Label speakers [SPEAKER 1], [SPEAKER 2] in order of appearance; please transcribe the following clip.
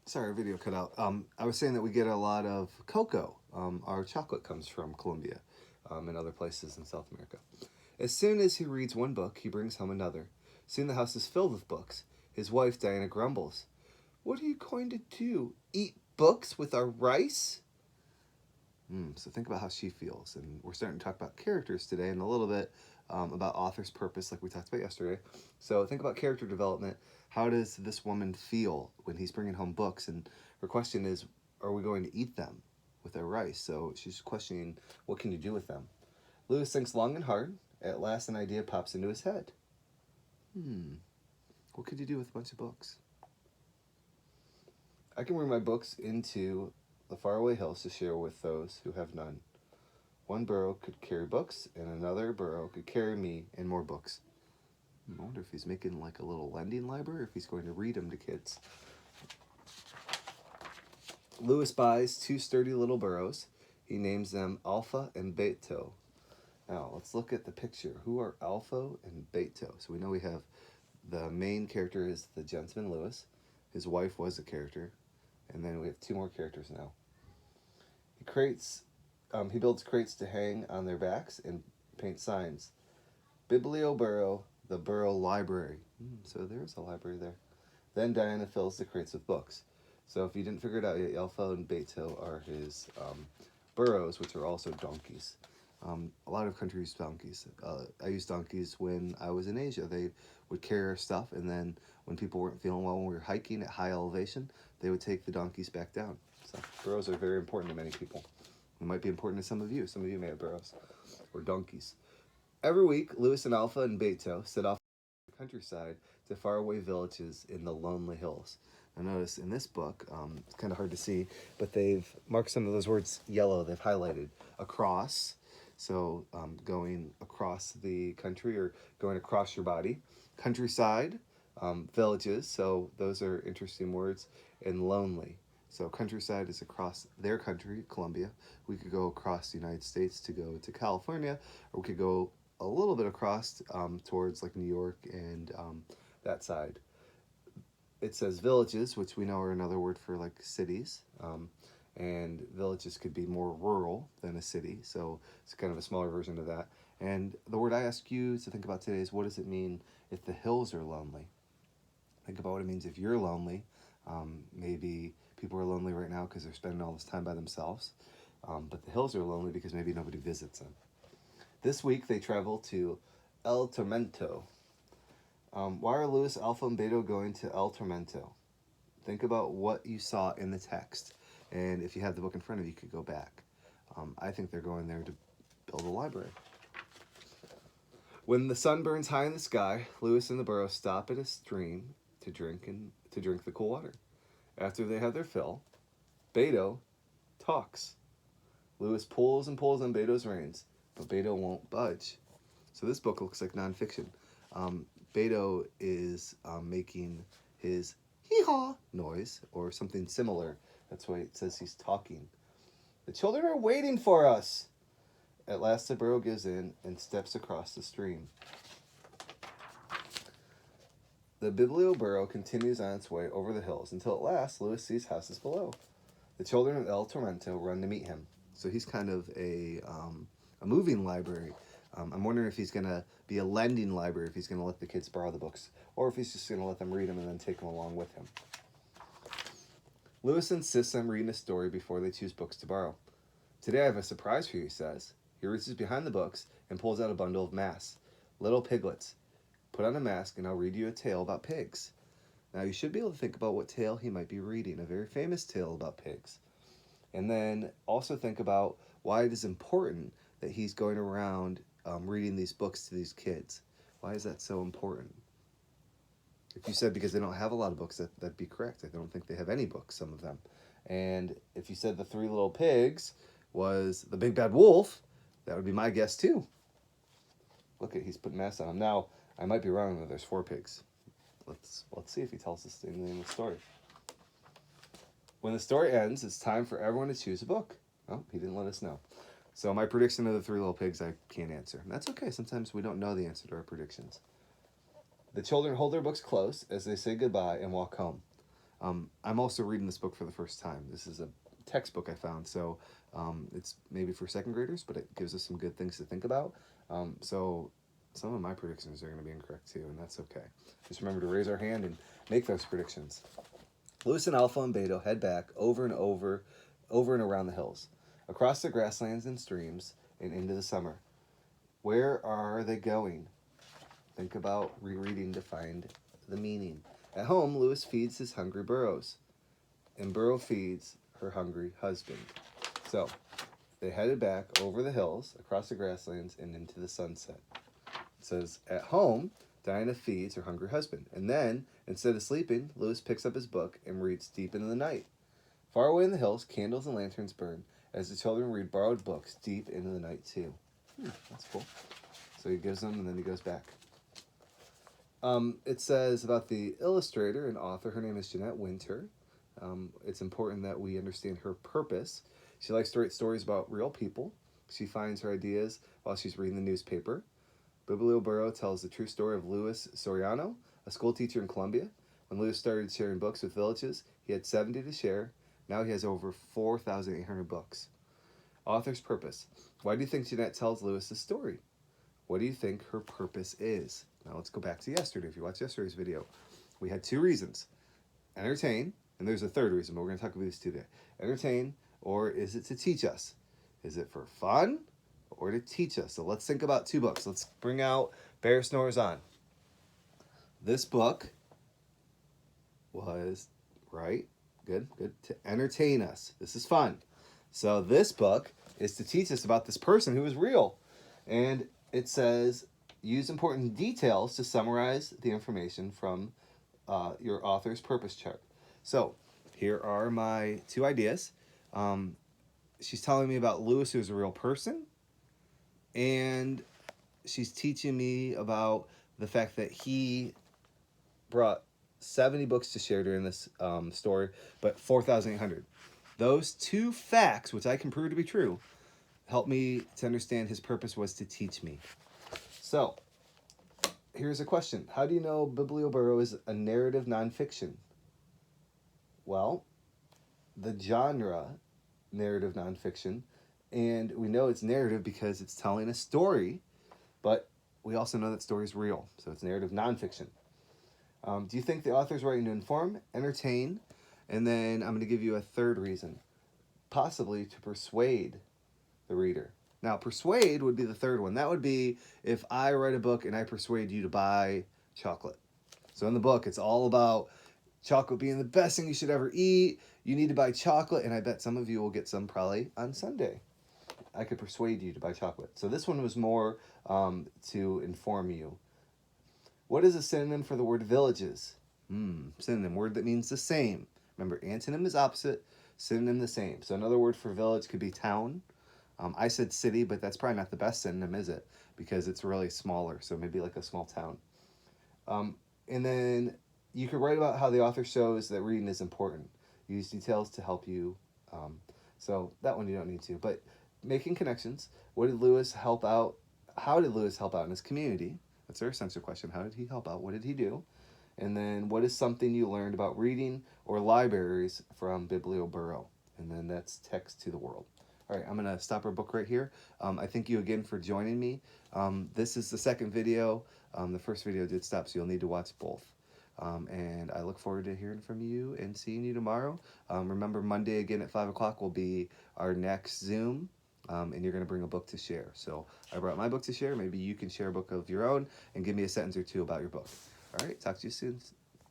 [SPEAKER 1] Sorry, our video cut out. I was saying that we get a lot of cocoa. Our chocolate comes from Colombia and other places in South America. As soon as he reads one book, he brings home another. Soon the house is filled with books. His wife, Diana, grumbles. What are you going to do? Eat books with our rice? So think about how she feels. And we're starting to talk about characters today and a little bit about author's purpose, like we talked about yesterday. So think about character development. How does this woman feel when he's bringing home books? And her question is, are we going to eat them with our rice? So she's questioning, what can you do with them? Lewis thinks long and hard. At last, an idea pops into his head. What could you do with a bunch of books? I can bring my books into the faraway hills to share with those who have none. One burro could carry books, and another burro could carry me and more books. I wonder if he's making like a little lending library, or if he's going to read them to kids. Lewis buys two sturdy little burros. He names them Alpha and Beto. Now, let's look at the picture. Who are Alpha and Beto? So we know we have the main character is the gentleman Lewis. His wife was a character. And then we have two more characters now. He builds crates to hang on their backs and paint signs. Biblioburro, the Burro Library. So there's a library there. Then Diana fills the crates with books. So if you didn't figure it out yet, Alpha and Beto are his burros, which are also donkeys. A lot of countries use donkeys. I used donkeys when I was in Asia. They would carry our stuff, and then when people weren't feeling well when we were hiking at high elevation, they would take the donkeys back down. So burros are very important to many people. It might be important to some of you. Some of you may have burros or donkeys. Every week, Lewis and Alpha and Beto set off to the countryside to faraway villages in the lonely hills. Now notice in this book, it's kind of hard to see, but they've marked some of those words yellow. They've highlighted across, so going across the country or going across your body. Countryside, villages, so those are interesting words, and lonely. So countryside is across their country, Colombia. We could go across the United States to go to California, or we could go a little bit across towards like New York and that side. It says villages, which we know are another word for like cities. And villages could be more rural than a city, so it's kind of a smaller version of that. And the word I ask you to think about today is, what does it mean if the hills are lonely? Think about what it means if you're lonely. Maybe people are lonely right now because they're spending all this time by themselves. But the hills are lonely because maybe nobody visits them. This week they travel to El Tormento. Why are Lewis, Alpha, and Beto going to El Tormento? Think about what you saw in the text. And if you have the book in front of you, you could go back. I think they're going there to build a library. When the sun burns high in the sky, Lewis and the burro stop at a stream to drink the cool water. After they have their fill, Beto talks. Lewis pulls and pulls on Beto's reins, but Beto won't budge. So this book looks like nonfiction. Beto is making his hee-haw noise or something similar. That's why it says he's talking. The children are waiting for us. At last the burro gives in and steps across the stream. The Biblioburro continues on its way over the hills until at last Lewis sees houses below. The children of El Tormento run to meet him. So he's kind of a moving library. I'm wondering if he's going to be a lending library, if he's going to let the kids borrow the books, or if he's just going to let them read them and then take them along with him. Lewis insists on reading a story before they choose books to borrow. Today I have a surprise for you, he says. He reaches behind the books and pulls out a bundle of masks. Little piglets. Put on a mask and I'll read you a tale about pigs. Now you should be able to think about what tale he might be reading, a very famous tale about pigs. And then also think about why it is important that he's going around reading these books to these kids. Why is that so important? If you said because they don't have a lot of books, that'd be correct. I don't think they have any books, some of them. And if you said the three little pigs was the big bad wolf, that would be my guess too. Look at, he's putting masks on him. Now, I might be wrong, though. There's 4 pigs. Let's see if he tells us in the name of the story. When the story ends, it's time for everyone to choose a book. Oh, he didn't let us know. So my prediction of the 3 little pigs, I can't answer. And that's okay. Sometimes we don't know the answer to our predictions. The children hold their books close as they say goodbye and walk home. I'm also reading this book for the first time. This is a textbook I found, so it's maybe for second graders, but it gives us some good things to think about. So some of my predictions are going to be incorrect too, and that's okay. Just remember to raise our hand and make those predictions. Lewis and Alpha and Beto head back over and around the hills, across the grasslands and streams, and into the summer. Where are they going? Think about rereading to find the meaning. At home, Lewis feeds his hungry burros, and Burro feeds her hungry husband. So, they headed back over the hills, across the grasslands, and into the sunset. It says, at home, Diana feeds her hungry husband. And then, instead of sleeping, Lewis picks up his book and reads deep into the night. Far away in the hills, candles and lanterns burn as the children read borrowed books deep into the night, too. That's cool. So he gives them, and then he goes back. It says about the illustrator and author. Her name is Jeanette Winter. It's important that we understand her purpose. She likes to write stories about real people. She finds her ideas while she's reading the newspaper. Biblioburro tells the true story of Louis Soriano, a school teacher in Colombia. When Louis started sharing books with villages, he had 70 to share. Now he has over 4,800 books. Author's purpose. Why do you think Jeanette tells Louis this story? What do you think her purpose is? Now let's go back to yesterday. If you watched yesterday's video, we had 2 reasons. Entertain, and there's a third reason, but we're going to talk about these 2 today. Entertain, or is it to teach us? Is it for fun or to teach us? So let's think about 2 books. Let's bring out Bear Snores On. This book was, right? Good. To entertain us. This is fun. So this book is to teach us about this person who is real. And it says, use important details to summarize the information from your author's purpose chart. So here are my 2 ideas. She's telling me about Lewis, who's a real person, and she's teaching me about the fact that he brought 70 books to share during this story, but 4,800. Those 2 facts, which I can prove to be true, help me to understand his purpose was to teach me. So, here's a question. How do you know Biblioburro is a narrative nonfiction? Well, the genre, narrative nonfiction, and we know it's narrative because it's telling a story, but we also know that story is real, so it's narrative nonfiction. Do you think the author's writing to inform, entertain, and then I'm going to give you a third reason, possibly to persuade the reader. Now, persuade would be the third one. That would be if I write a book and I persuade you to buy chocolate. So in the book, it's all about chocolate being the best thing you should ever eat. You need to buy chocolate, and I bet some of you will get some probably on Sunday. I could persuade you to buy chocolate. So this one was more to inform you. What is a synonym for the word villages? Synonym, word that means the same. Remember, antonym is opposite, synonym the same. So another word for village could be town. I said city, but that's probably not the best synonym, is it? Because it's really smaller, so maybe like a small town. And then you could write about how the author shows that reading is important. Use details to help you. So that one you don't need to. But making connections. What did Lewis help out? How did Lewis help out in his community? That's our essential question. How did he help out? What did he do? And then what is something you learned about reading or libraries from Biblioburro? And then that's text to the world. All right, I'm going to stop our book right here. I thank you again for joining me. This is the second video. The first video did stop, so you'll need to watch both. And I look forward to hearing from you and seeing you tomorrow. Remember, Monday again at 5 o'clock will be our next Zoom. And you're going to bring a book to share. So I brought my book to share. Maybe you can share a book of your own and give me a sentence or 2 about your book. All right, talk to you soon.